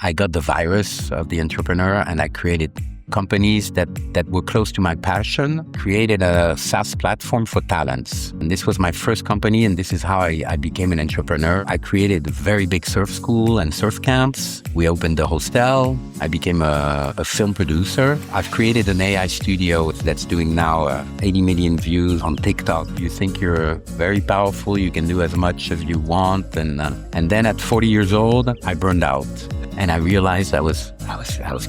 I got the virus of the entrepreneur, and I created companies that were close to my passion, created a SaaS platform for talents. And this was my first company, and this is how I became an entrepreneur. I created a very big surf school and surf camps. We opened a hostel. I became a film producer. I've created an AI studio that's doing now 80 million views on TikTok. You think you're very powerful, you can do as much as you want. And then at 40 years old, I burned out. And I realized I was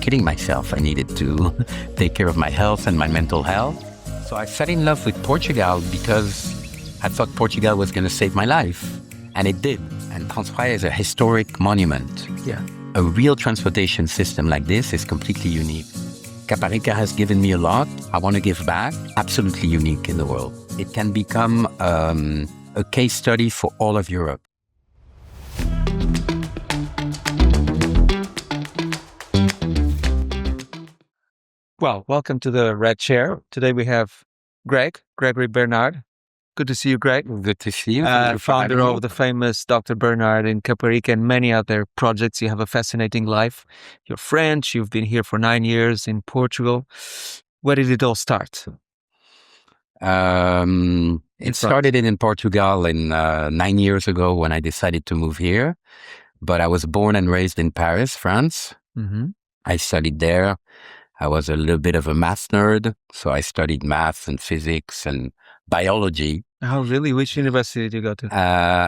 kidding myself. I needed to take care of my health and my mental health. So I fell in love with Portugal because I thought Portugal was going to save my life. And it did. And Transpraia is a historic monument. Yeah. A real transportation system like this is completely unique. Caparica has given me a lot. I want to give back. Absolutely unique in the world. It can become a case study for all of Europe. Well, welcome to the Red Chair. Today we have Gregory Bernard. Good to see you, Greg. Good to see you. Founder of the famous Dr. Bernard in Caparica and many other projects. You have a fascinating life. You're French. You've been here for 9 years in Portugal. Where did it all start? It started in Portugal 9 years ago when I decided to move here. But I was born and raised in Paris, France. Mm-hmm. I studied there. I was a little bit of a math nerd, so I studied math and physics and biology. Oh, really? Which university did you go to?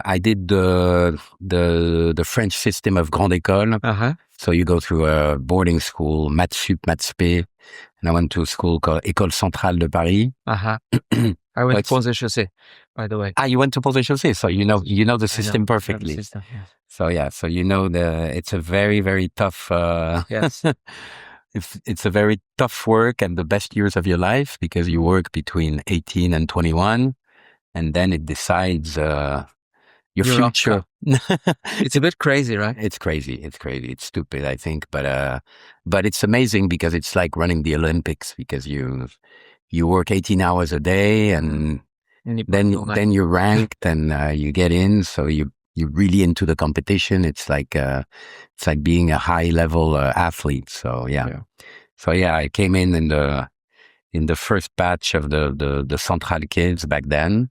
I did the French system of Grande École. Uh-huh. So you go through a boarding school, Maths Sup, Maths P, and I went to a school called École Centrale de Paris. Uh-huh. I went to Pont-Chaussée, by the way. You went to Pont-Chaussée, so you know the system perfectly. The system, yes. So it's a very, very tough. Yes. It's a very tough work and the best years of your life because you work between 18 and 21 and then it decides your future. It's a bit crazy, right? It's crazy. It's stupid, I think. But it's amazing because it's like running the Olympics because you work 18 hours a day and then you're ranked and you get in. So you're really into the competition. It's like being a high level athlete. So I came in the first batch of the Central kids back then,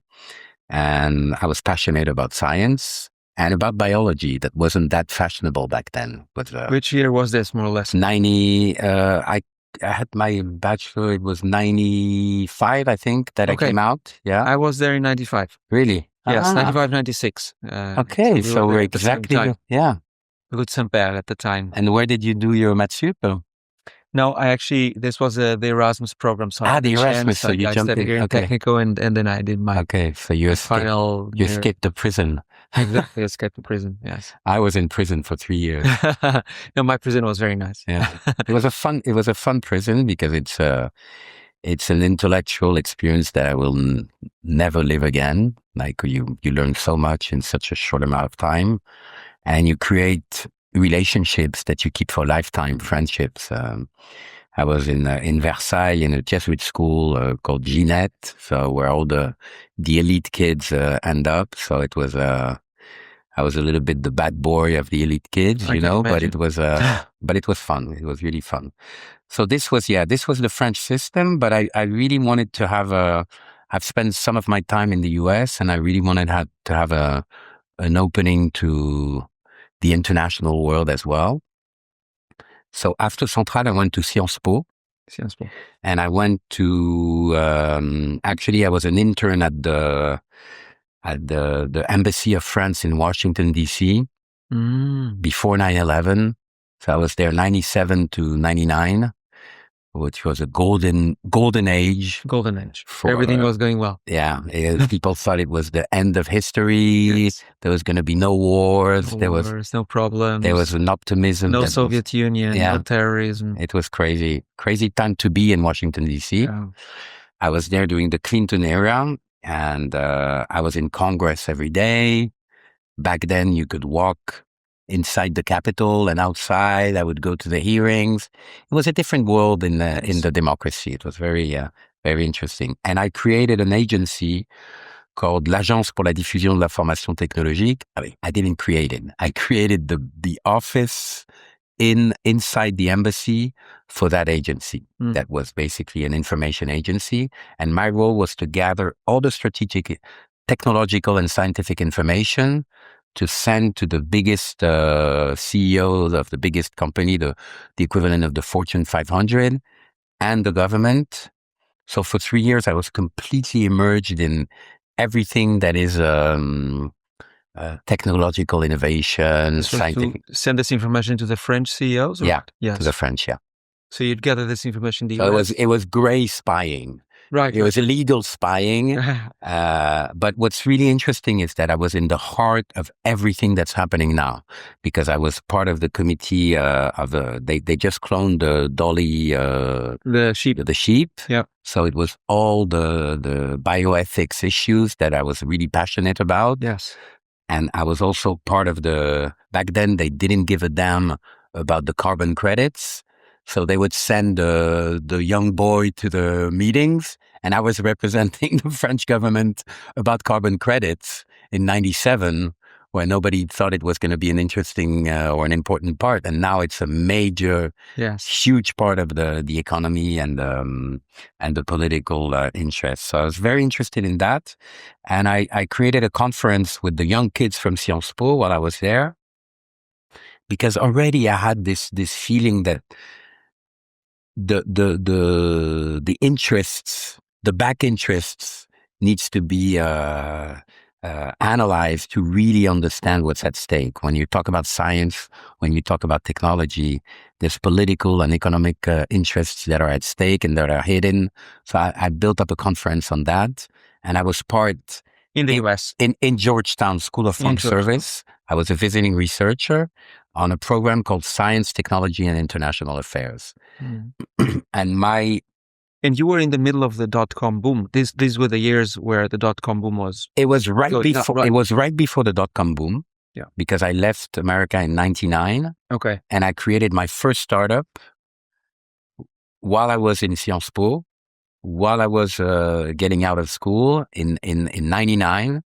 and I was passionate about science and about biology. That wasn't that fashionable back then. But which year was this, more or less? 90. I had my bachelor. It was 95, I think, that I came out. Yeah, I was there in 95. Really? Yes, 95, 96. Okay, so we're exactly, yeah. With Saint-Père at the time. And where did you do your Maths Sup? No, this was the Erasmus program. So the Erasmus, so you jumped in. Here in Technico and then I did my so you escaped the prison. Exactly, escaped the prison, yes. I was in prison for 3 years. No, my prison was very nice. Yeah, it was a fun prison because it's an intellectual experience that I will never live again. Like you learn so much in such a short amount of time, and you create relationships that you keep for a lifetime, friendships. I was in Versailles in a Jesuit school called Ginette, so where all the elite kids end up. So it was I was a little bit the bad boy of the elite kids, but it was fun. It was really fun. So this was the French system, but I really wanted to I've spent some of my time in the US and I really wanted to have an opening to the international world as well. So after Centrale, I went to Sciences Po. And I went to, actually I was an intern at the Embassy of France in Washington, D.C. Before 9/11. So I was there 97 to 99, which was a golden age. Golden age. Everything was going well. Yeah. People thought it was the end of history. Yes. There was going to be no wars. There was no problems. There was an optimism. No Soviet Union, no terrorism. It was crazy time to be in Washington, D.C. Yeah. I was there during the Clinton era and I was in Congress every day. Back then you could walk inside the Capitol and outside. I would go to the hearings. It was a different world in the democracy. It was very, very interesting. And I created an agency called l'Agence pour la diffusion de l'information technologique. I didn't create it. I created the office inside the embassy for that agency. That was basically an information agency. And my role was to gather all the strategic, technological and scientific information to send to the biggest CEOs of the biggest company, the equivalent of the Fortune 500 and the government. So for 3 years, I was completely immersed in everything that is technological innovation, So scientific. to send this information to the French CEOs? Or? Yeah, yes. to the French, yeah. So you'd gather this information in the So US? it was gray spying. Right. It was illegal spying. But what's really interesting is that I was in the heart of everything that's happening now, because I was part of the committee they just cloned the Dolly, the sheep. The sheep. Yeah. So it was all the bioethics issues that I was really passionate about. Yes. And I was also part of back then they didn't give a damn about the carbon credits. So they would send the young boy to the meetings, and I was representing the French government about carbon credits in '97, where nobody thought it was going to be an interesting or an important part. And now it's a major, huge part of the economy and the political interest. So I was very interested in that. And I created a conference with the young kids from Sciences Po while I was there, because already I had this feeling that the interests, the back interests needs to be analyzed to really understand what's at stake. When you talk about science, when you talk about technology, there's political and economic interests that are at stake and that are hidden. So I built up a conference on that, and I was part in the US, in Georgetown School of Foreign Service. I was a visiting researcher on a program called Science, Technology, and International Affairs. And you were in the middle of the dot-com boom. These were the years where the dot-com boom was. It was right before. It was right before the dot-com boom. Yeah. Because I left America in '99. Okay. And I created my first startup while I was in Sciences Po, while I was getting out of school in '99.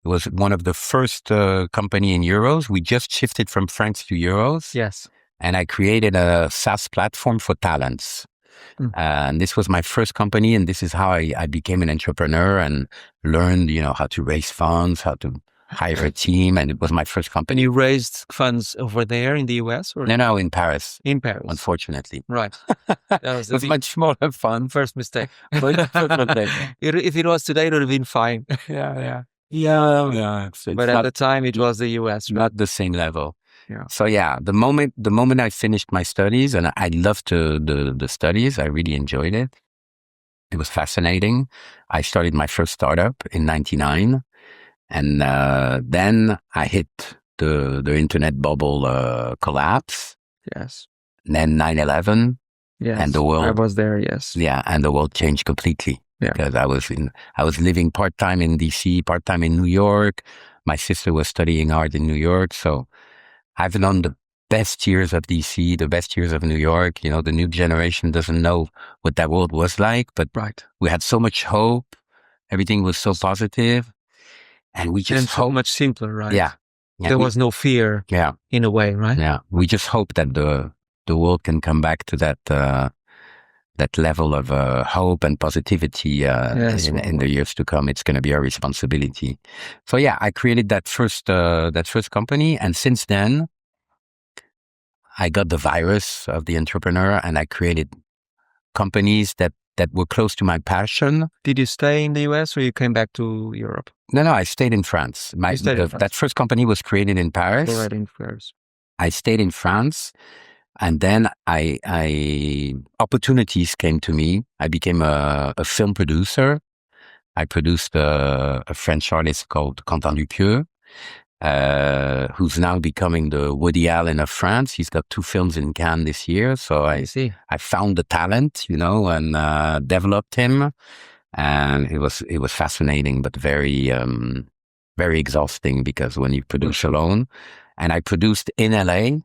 It was one of the first company in euros. We just shifted from francs to euros. Yes. And I created a SaaS platform for talents. And this was my first company. And this is how I became an entrepreneur and learned, how to raise funds, how to hire a team. And it was my first company. And you raised funds over there in the US? Or? No, in Paris. In Paris. Unfortunately. Right. That was much smaller fun. First mistake. If it was today, it would have been fine. Yeah. But at the time, it was the US. Right? Not the same level. Yeah. So the moment I finished my studies, and I loved the studies, I really enjoyed it. It was fascinating. I started my first startup in '99, and then I hit the internet bubble collapse. Yes. And then 9/11. Yes. And the world. I was there. Yes. Yeah, and the world changed completely. Yeah. Because I was living part-time in DC, part-time in New York. My sister was studying art in New York. So I've known the best years of DC, the best years of New York. The new generation doesn't know what that world was like, but we had so much hope. Everything was so positive, and we just so much simpler, right? Yeah. There was no fear. Yeah. In a way, right? Yeah. We just hope that the world can come back to that level of hope and positivity in the years to come. It's going to be our responsibility. So I created that first company, and since then, I got the virus of the entrepreneur, and I created companies that were close to my passion. Did you stay in the US or you came back to Europe? No, I stayed in France. That first company was created in Paris. Right, in Paris. I stayed in France. And then opportunities came to me. I became a film producer. I produced a French artist called Quentin Dupieux, who's now becoming the Woody Allen of France. He's got 2 films in Cannes this year. So I found the talent, and developed him. And it was fascinating, but very, very exhausting, because when you produce alone, and I produced in LA,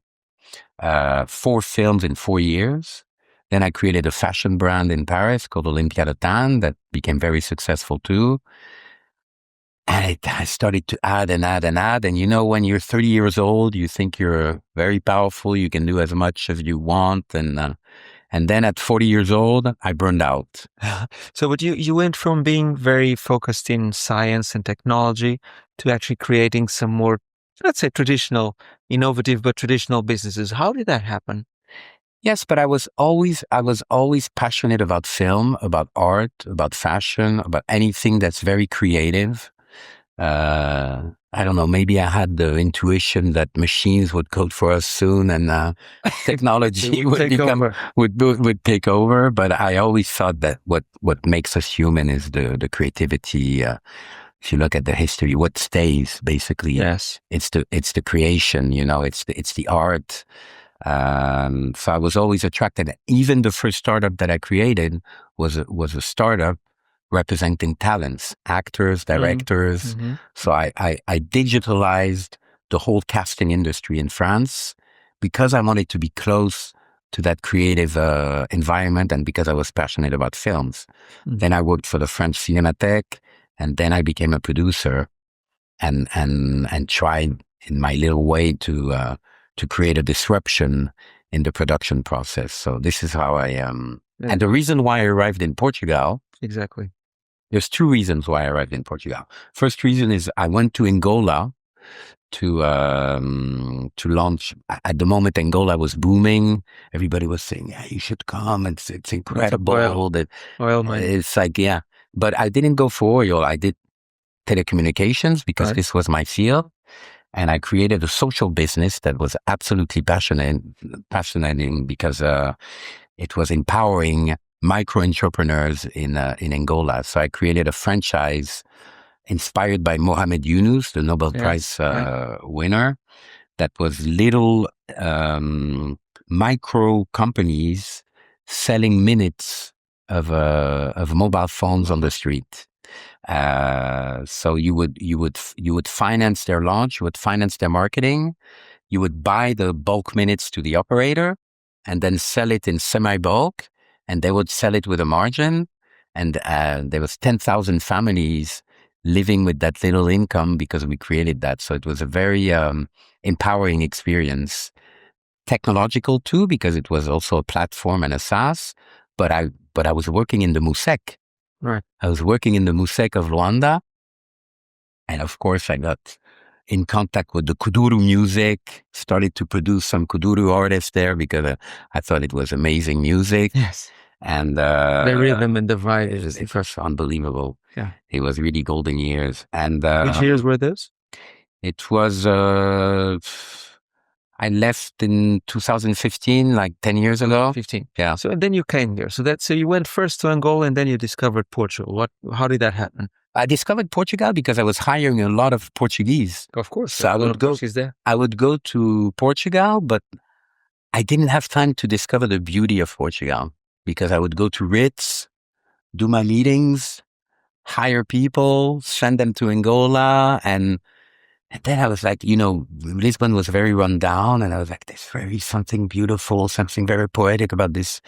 4 films in 4 years. Then I created a fashion brand in Paris called Olympia de Tannes that became very successful too. And I started to add and add and add. And when you're 30 years old, you think you're very powerful. You can do as much as you want. And then at 40 years old, I burned out. So but you went from being very focused in science and technology to actually creating some more, let's say, traditional, innovative, but traditional businesses. How did that happen? Yes, but I was always passionate about film, about art, about fashion, about anything that's very creative. I don't know, maybe I had the intuition that machines would code for us soon and technology would take over. But I always thought that what makes us human is the creativity. If you look at the history, what stays basically, yes, it's the creation. It's the art. So I was always attracted. Even the first startup that I created was a startup representing talents, actors, directors. Mm-hmm. So I digitalized the whole casting industry in France because I wanted to be close to that creative environment and because I was passionate about films. Mm-hmm. Then I worked for the French Cinémathèque, and then I became a producer and tried in my little way to create a disruption in the production process. So this is how I and the reason why I arrived in Portugal. Exactly. There's two reasons why I arrived in Portugal. First reason is I went to Angola to launch. At the moment, Angola was booming. Everybody was saying, "Yeah, you should come. It's incredible." Oil it's like, yeah. But I didn't go for oil. I did telecommunications because this was my field. And I created a social business that was absolutely fascinating because it was empowering micro entrepreneurs in Angola. So I created a franchise inspired by Mohamed Yunus, the Nobel Prize winner. That was little micro companies selling minutes of mobile phones on the street. So you would finance their launch, you would finance their marketing, you would buy the bulk minutes to the operator and then sell it in semi-bulk, and they would sell it with a margin. And there was 10,000 families living with that little income because we created that. So it was a very empowering experience. Technological too, because it was also a platform and a SaaS, but I was working in the Musec. Right. I was working in the Musec of Luanda. And of course, I got in contact with the Kuduro music, started to produce some Kuduro artists there because I thought it was amazing music. Yes. And the rhythm and the vibe. It was unbelievable. Yeah. It was really golden years. And which years were those? It was, I left in 2015, like 10 years ago. 15. Yeah. So then you came here. So you went first to Angola and then you discovered Portugal. How did that happen? I discovered Portugal because I was hiring a lot of Portuguese. Of course. So I would go to Portugal, but I didn't have time to discover the beauty of Portugal because I would go to Ritz, do my meetings, hire people, send them to Angola. And then I was like, Lisbon was very run down. And I was like, there's something beautiful, something very poetic about this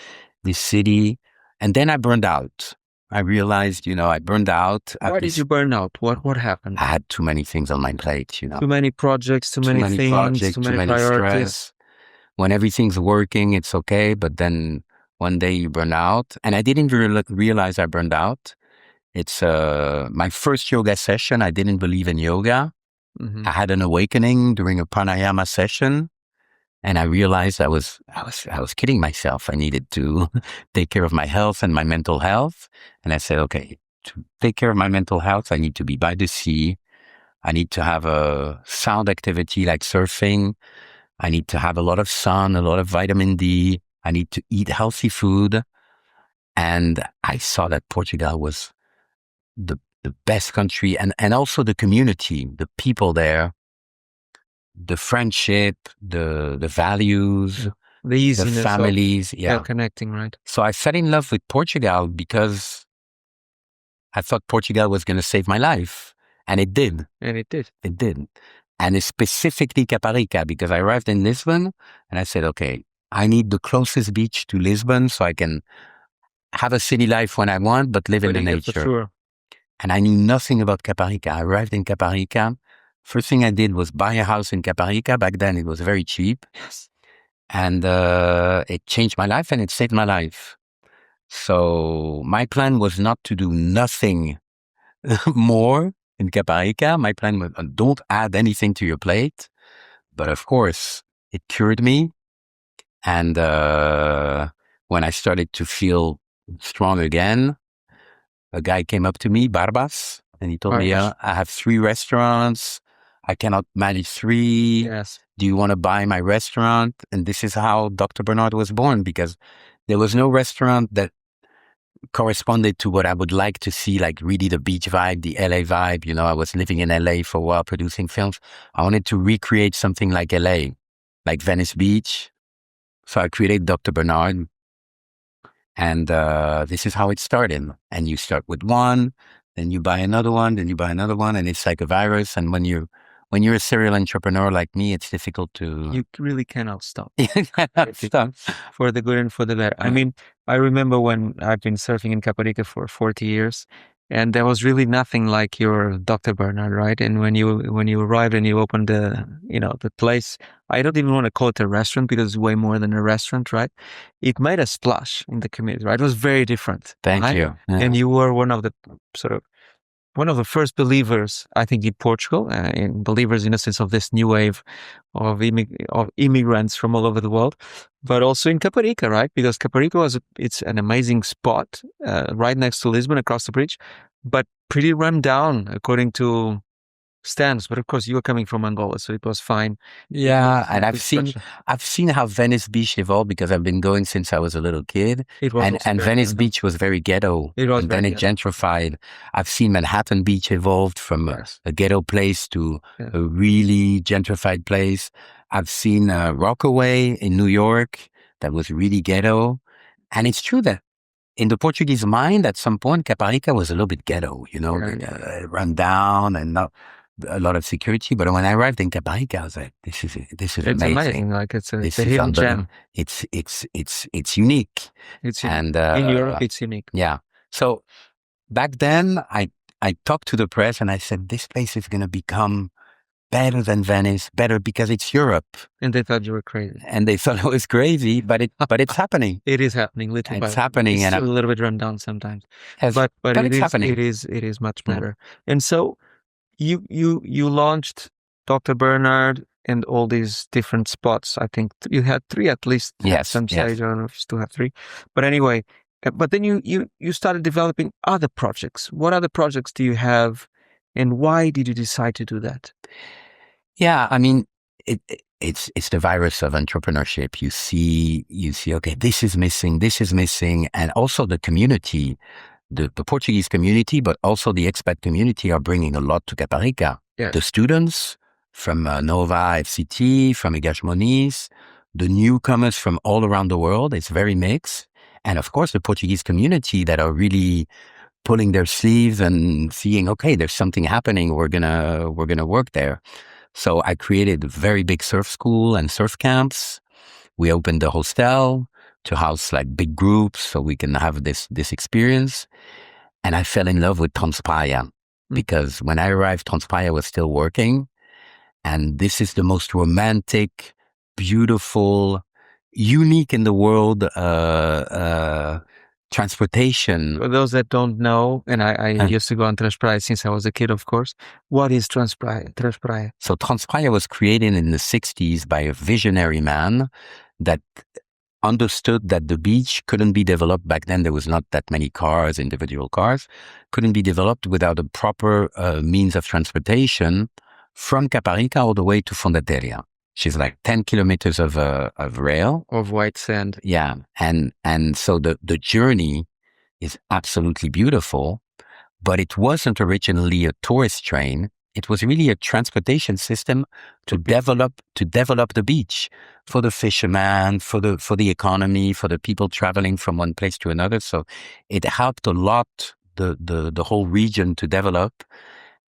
city. And then I burned out. I realized, I burned out. Why did you burn out? What happened? I had too many things on my plate, Too many projects, too many things, projects, too many priorities. Stress. When everything's working, it's okay. But then one day you burn out. And I didn't realize I burned out. It's my first yoga session. I didn't believe in yoga. Mm-hmm. I had an awakening during a pranayama session. And I realized I was kidding myself. I needed to take care of my health and my mental health. And I said, okay, to take care of my mental health, I need to be by the sea. I need to have a sound activity like surfing. I need to have a lot of sun, a lot of vitamin D. I need to eat healthy food. And I saw that Portugal was the best country, and also the community, the people there, the friendship, the values, the easiness, the families, connecting, right? So I fell in love with Portugal because I thought Portugal was going to save my life, and it did. And it did. It did. And it's specifically Caparica, because I arrived in Lisbon and I said, okay, I need the closest beach to Lisbon so I can have a city life when I want, but live in the nature. For sure. and I knew nothing about Caparica. I arrived in Caparica. First thing I did was buy a house in Caparica. Back then it was very cheap. Yes. And it changed my life and it saved my life. So my plan was not to do nothing more in Caparica. My plan was don't add anything to your plate. But of course, it cured me. And when I started to feel strong again, a guy came up to me, Barbas, and he told me, I have 3 restaurants. I cannot manage 3. Yes. Do you want to buy my restaurant? And this is how Dr. Bernard was born, because there was no restaurant that corresponded to what I would like to see, like really the beach vibe, the LA vibe. You know, I was living in LA for a while producing films. I wanted to recreate something like LA, like Venice Beach. So I created Dr. Bernard. And this is how it started. And you start with one, then you buy another one, then you buy another one, and it's like a virus. And when you're a serial entrepreneur like me, it's difficult to. You really cannot stop. You cannot stop. For the good and for the bad. I mean, I remember when I've been surfing in Caparica for 40 years, and there was really nothing like your Dr. Bernard, right? And when you arrived and you opened the place, I don't even want to call it a restaurant because it's way more than a restaurant, right? It made a splash in the community, right? It was very different. Thank right? you. Yeah. And you were one of the first believers, I think, in Portugal, in believers in the sense of this new wave of immigrants from all over the world, but also in Caparica, right? Because Caparica it's an amazing spot right next to Lisbon, across the bridge, but pretty run down according to stands. But of course, you were coming from Angola, so it was fine. Yeah, and I've seen how Venice Beach evolved because I've been going since I was a little kid. It was and Venice Beach was very ghetto. It was, and then it gentrified. I've seen Manhattan Beach evolved from a ghetto place to a really gentrified place. I've seen Rockaway in New York that was really ghetto. And it's true that in the Portuguese mind, at some point, Caparica was a little bit ghetto, run down and not a lot of security. But when I arrived in Caparica, I was like, this is amazing. Like it's a hidden gem. It's unique. In Europe, it's unique. Yeah. So back then, I talked to the press and I said, this place is going to become better than Venice, better because it's Europe. And they thought you were crazy. And they thought I was crazy, but it's happening. It is happening, literally. It's happening. It's still a little bit run down sometimes. But it's happening. It is much better. And so you launched Dr. Bernard and all these different spots. I think you had 3 at least. Yes. Some stage. I don't know if you still have 3. But anyway, but then you started developing other projects. What other projects do you have? And why did you decide to do that? Yeah, I mean, it's the virus of entrepreneurship. You see, okay, this is missing. And also the community, the Portuguese community, but also the expat community are bringing a lot to Caparica. Yes. The students from Nova, FCT, from Moniz, the newcomers from all around the world. It's very mixed. And of course, the Portuguese community that are really pulling their sleeves and seeing, okay, there's something happening. We're gonna work there. So I created a very big surf school and surf camps. We opened the hostel to house like big groups so we can have this experience. And I fell in love with Transpraia because when I arrived, Transpraia was still working. And this is the most romantic, beautiful, unique in the world transportation. For those that don't know, and I used to go on Transpraia since I was a kid, of course. What is Transpraia? So Transpraia was created in the 60s by a visionary man that understood that the beach couldn't be developed. Back then, there was not that many cars, individual cars, couldn't be developed without a proper means of transportation from Caparica all the way to Fondateria. She's like 10 kilometers of rail. Of white sand. Yeah. And so the journey is absolutely beautiful, but it wasn't originally a tourist train. It was really a transportation system to develop the beach for the fishermen, for the economy, for the people traveling from one place to another. So it helped a lot the whole region to develop.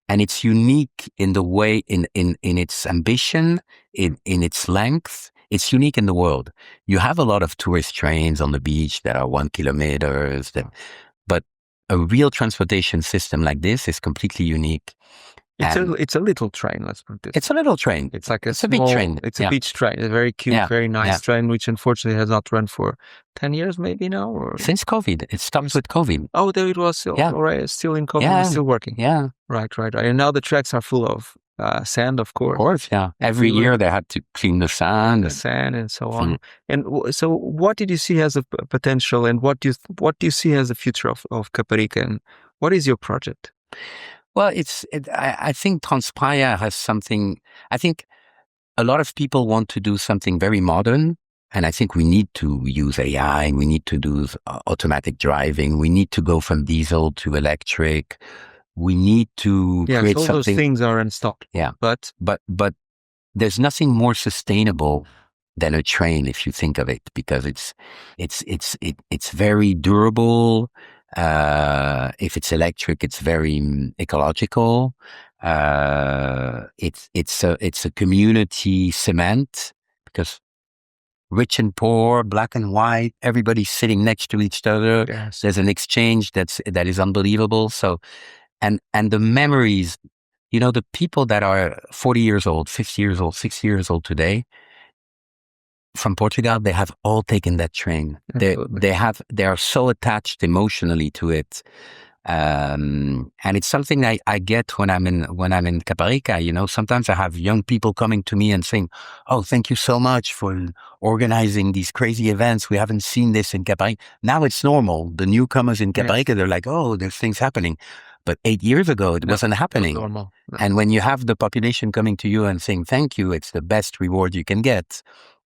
And it's unique in the way, in its ambition, in its length. It's unique in the world. You have a lot of tourist trains on the beach that are 1 kilometer, but a real transportation system like this is completely unique. It's a little train, let's put it. It's a little train. It's like a big train. It's a beach train, a very cute, very nice train, which unfortunately has not run for 10 years maybe now. Or since COVID. It stopped with COVID. Oh, there it was still in COVID, still working. Yeah. Right. And now the tracks are full of sand, of course. Of course, yeah. Every year they had to clean the sand. And so on. And so what did you see as a potential, and what do you see as the future of Caparica, and what is your project? Well, I think Transpire has something. I think a lot of people want to do something very modern, and I think we need to use AI. We need to do automatic driving. We need to go from diesel to electric. We need to create all something. Those things are in stock. Yeah, but there's nothing more sustainable than a train if you think of it, because it's very durable. If it's electric, it's very ecological. It's a community cement, because rich and poor, black and white, everybody's sitting next to each other. Yes. There's an exchange that is unbelievable. So, and the memories, the people that are 40 years old, 50 years old, 60 years old today, from Portugal, they have all taken that train. They are so attached emotionally to it, and it's something I get when I'm in Caparica. Sometimes I have young people coming to me and saying, "Oh, thank you so much for organizing these crazy events. We haven't seen this in Caparica." Now it's normal. The newcomers in Caparica, they're like, "Oh, there's things happening." But 8 years ago, it wasn't happening. Normal. No. And when you have the population coming to you and saying thank you, it's the best reward you can get.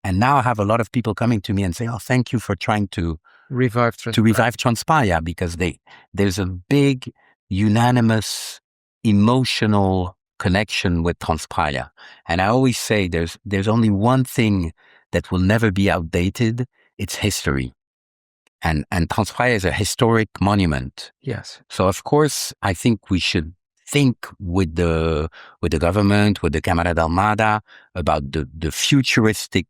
And now I have a lot of people coming to me and say, "Oh, thank you for trying to revive Transpire," because there's a big, unanimous, emotional connection with Transpire. And I always say there's only one thing that will never be outdated. It's history. And Transpire is a historic monument. Yes. So of course, I think we should think with the government, with the Câmara da Almada, about the futuristic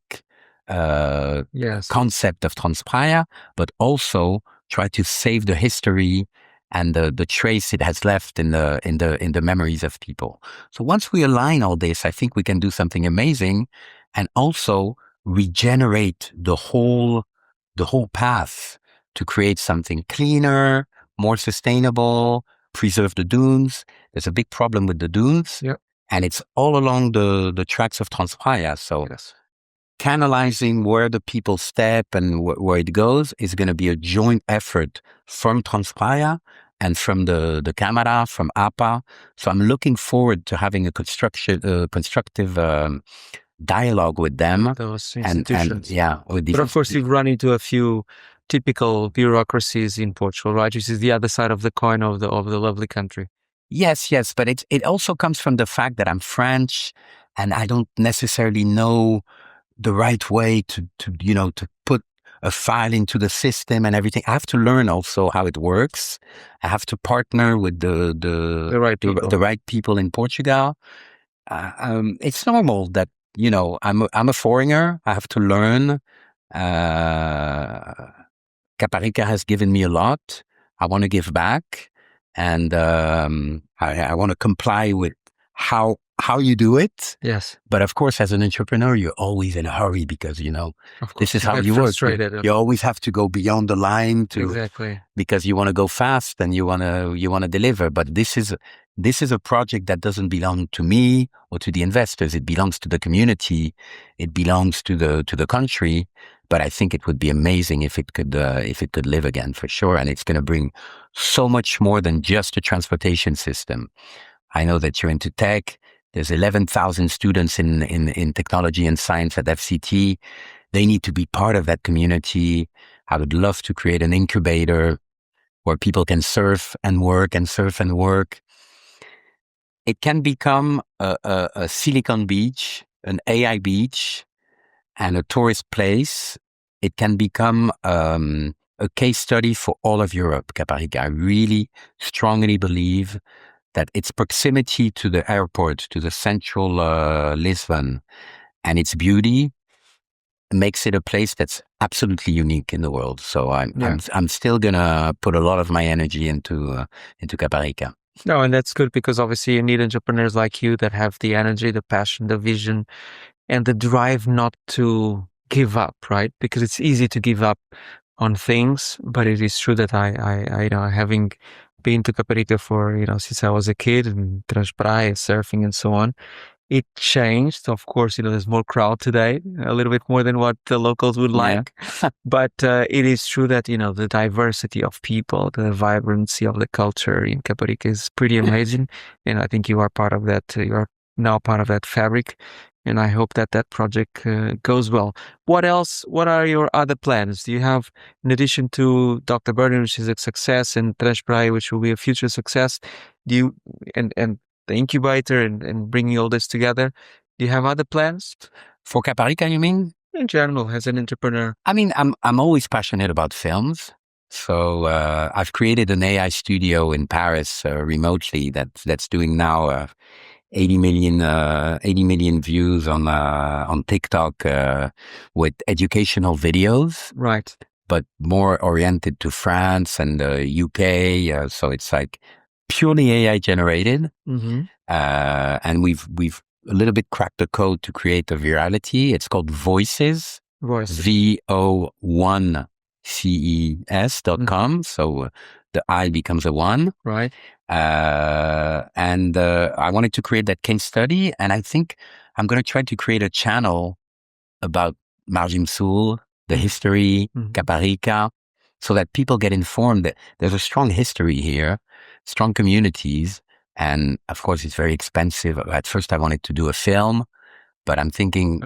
concept of Transpire, but also try to save the history and the trace it has left in the memories of people. So once we align all this, I think we can do something amazing, and also regenerate the whole path to create something cleaner, more sustainable, preserve the dunes. There's a big problem with the dunes, and it's all along the tracks of Transpire. So canalizing where the people step and where it goes is going to be a joint effort from Transpire and from the Câmara, from APA. So I'm looking forward to having a constructive dialogue with them. Those institutions. With these. But of course, you've run into a few typical bureaucracies in Portugal, right? Which is the other side of the coin of the lovely country. Yes, but it also comes from the fact that I'm French, and I don't necessarily know the right way to put a file into the system and everything. I have to learn also how it works. I have to partner with the right people in Portugal. It's normal that I'm a foreigner. I have to learn. Caparica has given me a lot. I want to give back, and I want to comply with how you do it. Yes. But of course, as an entrepreneur, you're always in a hurry because, this is how you work. You always have to go beyond the line because you want to go fast and you want to deliver. But this is a project that doesn't belong to me or to the investors. It belongs to the community. It belongs to the country. But I think it would be amazing if it could live again, for sure. And it's going to bring so much more than just a transportation system. I know that you're into tech. There's 11,000 students in technology and science at FCT. They need to be part of that community. I would love to create an incubator where people can surf and work. It can become a Silicon Beach, an AI beach, and a tourist place. It can become a case study for all of Europe, Caparica. I really strongly believe that its proximity to the airport, to the central Lisbon, and its beauty makes it a place that's absolutely unique in the world. So I'm still gonna put a lot of my energy into Caparica. No, and that's good because obviously you need entrepreneurs like you that have the energy, the passion, the vision, and the drive not to give up, right? Because it's easy to give up on things, but it is true that I having been to Caparica for, since I was a kid and praia, surfing and so on, it changed. Of course, there's more crowd today, a little bit more than what the locals would like. But it is true that, the diversity of people, the vibrancy of the culture in Caparica is pretty amazing. And I think you are part of that. You are now part of that fabric. And I hope that project goes well. What else? What are your other plans? Do you have, in addition to Dr. Bernard, which is a success, and Praia, which will be a future success, do you, and the incubator and bringing all this together, do you have other plans? For Caparica, you mean? In general, as an entrepreneur. I mean, I'm always passionate about films. So I've created an AI studio in Paris remotely that's doing now 80 million views on TikTok with educational videos. Right. But more oriented to France and the UK. So it's like purely AI generated. Mm-hmm. And we've a little bit cracked the code to create a virality. It's called Voices. VO1CES.com. So the I becomes a 1. Right. And I wanted to create that case study. And I think I'm going to try to create a channel about Margim Sul, the history, Caparica, so that people get informed that there's a strong history here, strong communities. And of course, it's very expensive. At first, I wanted to do a film, but I'm thinking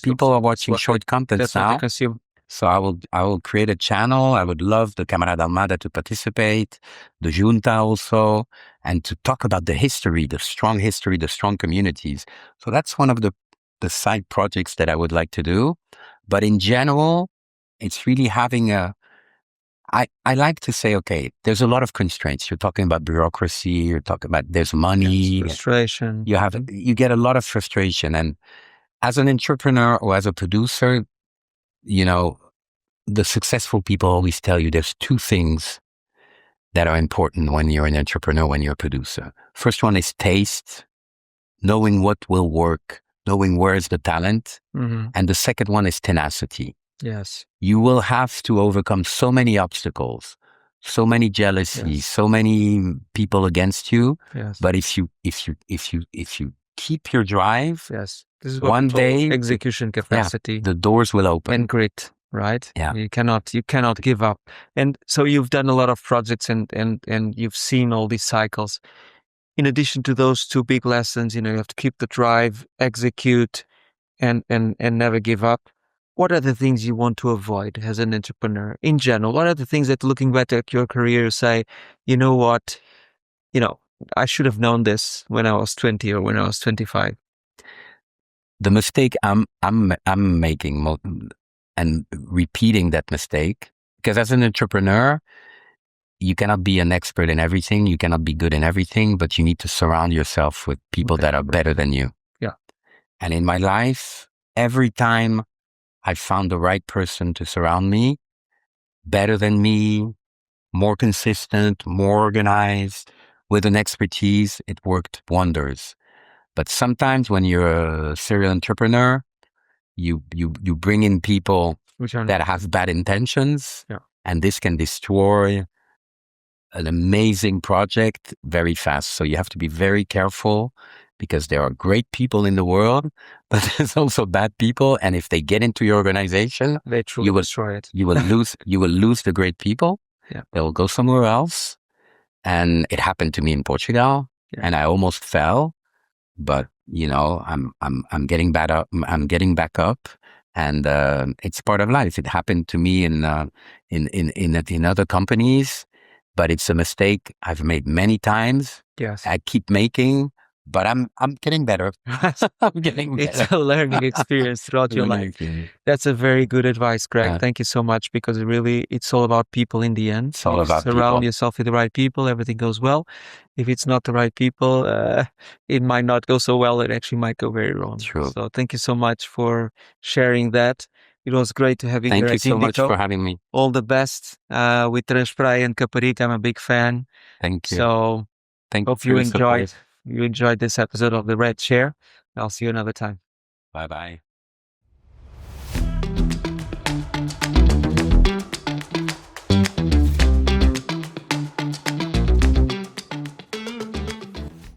people are watching short content now. So I will create a channel. I would love the Camarada Armada to participate, the Junta also, and to talk about the history, the strong communities. So that's one of the side projects that I would like to do. But in general, it's really having I like to say, okay, there's a lot of constraints. You're talking about bureaucracy. You're talking about there's money. Frustration. You get a lot of frustration. And as an entrepreneur or as a producer, the successful people always tell you there's two things that are important when you're an entrepreneur, when you're a producer. First one is taste, knowing what will work, knowing where's the talent. Mm-hmm. And the second one is tenacity. Yes. You will have to overcome so many obstacles, so many jealousies, so many people against you. Yes. But if you keep your drive, yes, this is what one day execution capacity, the doors will open. And grit, right? Yeah. You cannot give up. And so you've done a lot of projects and you've seen all these cycles. In addition to those two big lessons, you have to keep the drive, execute, and never give up. What are the things you want to avoid as an entrepreneur in general? What are the things that, looking back at your career, you say, you know what, I should have known this when I was 20 or when I was 25? The mistake I'm making and repeating that mistake, because as an entrepreneur, you cannot be an expert in everything. You cannot be good in everything, but you need to surround yourself with people that are better than you. Yeah. And in my life, every time I found the right person to surround me, better than me, more consistent, more organized, with an expertise, it worked wonders. But sometimes when you're a serial entrepreneur, you bring in people that have bad intentions, and this can destroy an amazing project very fast. So you have to be very careful, because there are great people in the world, but there's also bad people. And if they get into your organization, they truly destroy it. You will lose the great people. Yeah. They will go somewhere else. And it happened to me in Portugal, and I almost fell, but I'm getting back up. And it's part of life. It happened to me in other companies, but it's a mistake I've made many times. Yes. I keep making, but I'm getting better. I'm getting better. It's a learning experience throughout your Learning life. experience. That's a very good advice, Greg. Yeah. Thank you so much, because really it's all about people in the end. It's all You about surround people. yourself with the right people, everything goes well. If it's not the right people, it might not go so well. It actually might go very wrong. True. So thank you so much for sharing that. It was great to have you Thank here you at so much Indico. for having me. All the best with Transpray and Caparica. I'm a big fan. Thank you. So Thank you hope for you your support. enjoyed this episode of the Red Chair. I'll see you another time. Bye-bye.